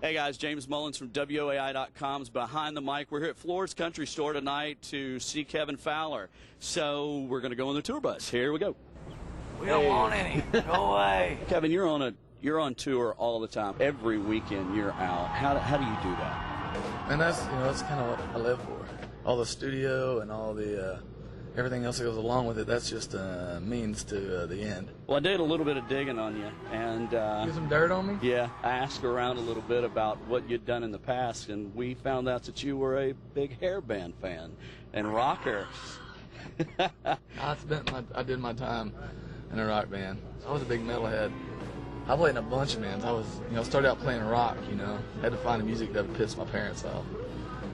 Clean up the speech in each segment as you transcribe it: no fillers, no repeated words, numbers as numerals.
Hey guys, James Mullins from WOAI.com's Behind the Mic. We're here at Flores Country Store tonight to see Kevin Fowler. So we're going to go on the tour bus. Here we go. We don't want any. Go away. Kevin, you're on tour all the time. Every weekend you're out. How do you do that? And that's kind of what I live for. All the studio and all the everything else that goes along with it. That's just a means to the end. Well, I did a little bit of digging on you, and Get some dirt on me? yeah, I asked around a little bit about what you'd done in the past, and we found out that you were a big hair band fan and rocker. I did my time in a rock band. I was a big metalhead. I played in a bunch of bands. I was, started out playing rock. Had to find a music that would piss my parents off,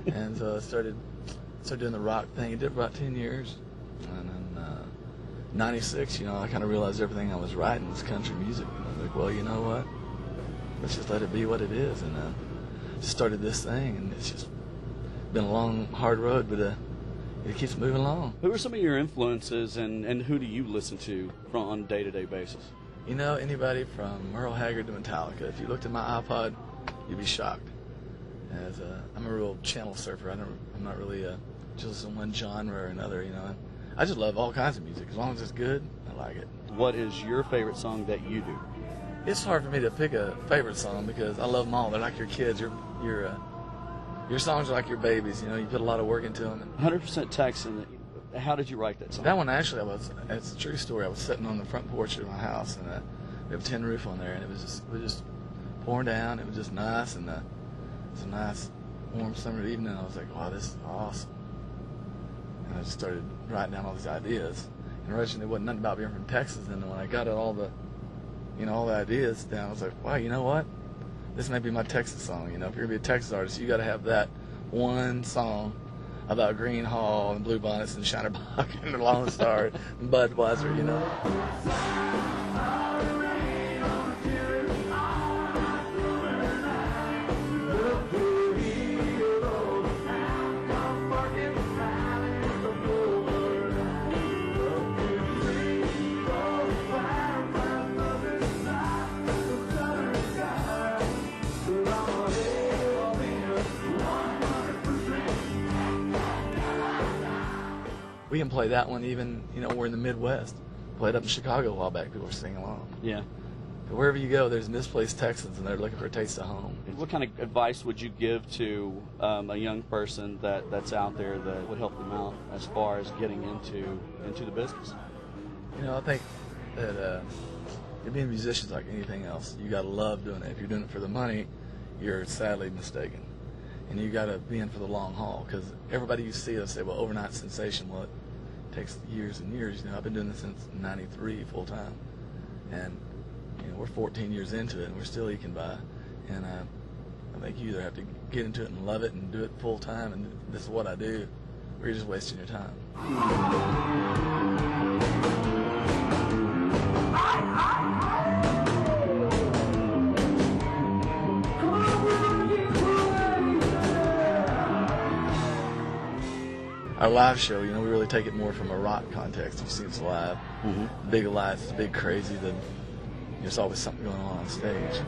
and so I started doing the rock thing. I did for about 10 years, and then '96, I kind of realized everything I was writing was country music. And I was like, well, you know what? Let's just let it be what it is, and just started this thing, and it's just been a long, hard road, but it keeps moving along. Who are some of your influences, and who do you listen to on a day-to-day basis? Anybody from Merle Haggard to Metallica. If you looked at my iPod, you'd be shocked. As I'm a real channel surfer. I'm not really just in one genre or another. I just love all kinds of music. As long as it's good, I like it. What is your favorite song that you do? It's hard for me to pick a favorite song because I love them all. They're like your kids. Your songs are like your babies. You put a lot of work into them. 100% Texan. How did you write that song? That one actually, it's a true story. I was sitting on the front porch of my house, and we have a tin roof on there, and it was just pouring down. It was just nice, and it's a nice warm summer evening. I was like, wow, this is awesome. And I just started writing down all these ideas. And originally it wasn't nothing about being from Texas, and when I got all the ideas down, I was like, wow, you know what? This may be my Texas song. If you're gonna be a Texas artist, you got to have that one song about Green Hall and Blue Bonnets and Shinerbach and the Lone Star and Budweiser, We can play that one even, we're in the Midwest. Played up in Chicago a while back, people were singing along. Yeah. But wherever you go, there's misplaced Texans, and they're looking for a taste of home. What kind of advice would you give to a young person that's out there that would help them out as far as getting into the business? I think that being a musician is like anything else. You got to love doing it. If you're doing it for the money, you're sadly mistaken. And you got to be in for the long haul, because everybody you see, they'll say, well, overnight sensation. Well, it takes years and years. I've been doing this since '93 full time, and we're 14 years into it, and we're still eking by. And I think you either have to get into it and love it and do it full time, and this is what I do, or you're just wasting your time. Our live show, we really take it more from a rock context. You've seen us live. Mm-hmm. Big lights, big crazy. There's always something going on stage.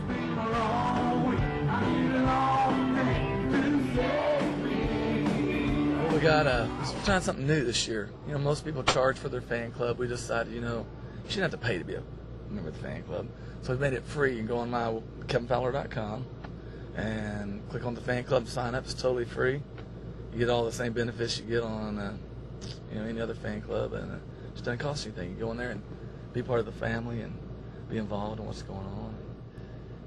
Well, we got we're trying something new this year. Most people charge for their fan club. We decided, you shouldn't have to pay to be a member of the fan club. So we made it free. You can go on my KevinFowler.com and click on the fan club, sign up. It's totally free. You get all the same benefits you get on, any other fan club, and it just doesn't cost you anything. You go in there and be part of the family and be involved in what's going on.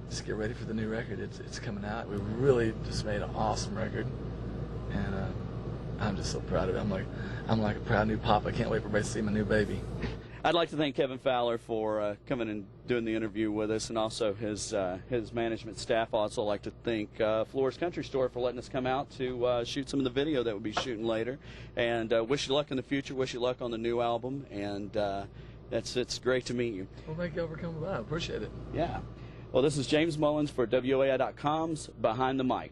Just get ready for the new record. It's coming out. We really just made an awesome record, and I'm just so proud of it. I'm like a proud new pop. I can't wait for everybody to see my new baby. I'd like to thank Kevin Fowler for coming and doing the interview with us, and also his management staff. I'd also like to thank Flores Country Store for letting us come out to shoot some of the video that we'll be shooting later. And wish you luck in the future. Wish you luck on the new album. And it's great to meet you. Well, thank you for coming by. I appreciate it. Yeah. Well, this is James Mullins for WOAI.com's Behind the Mic.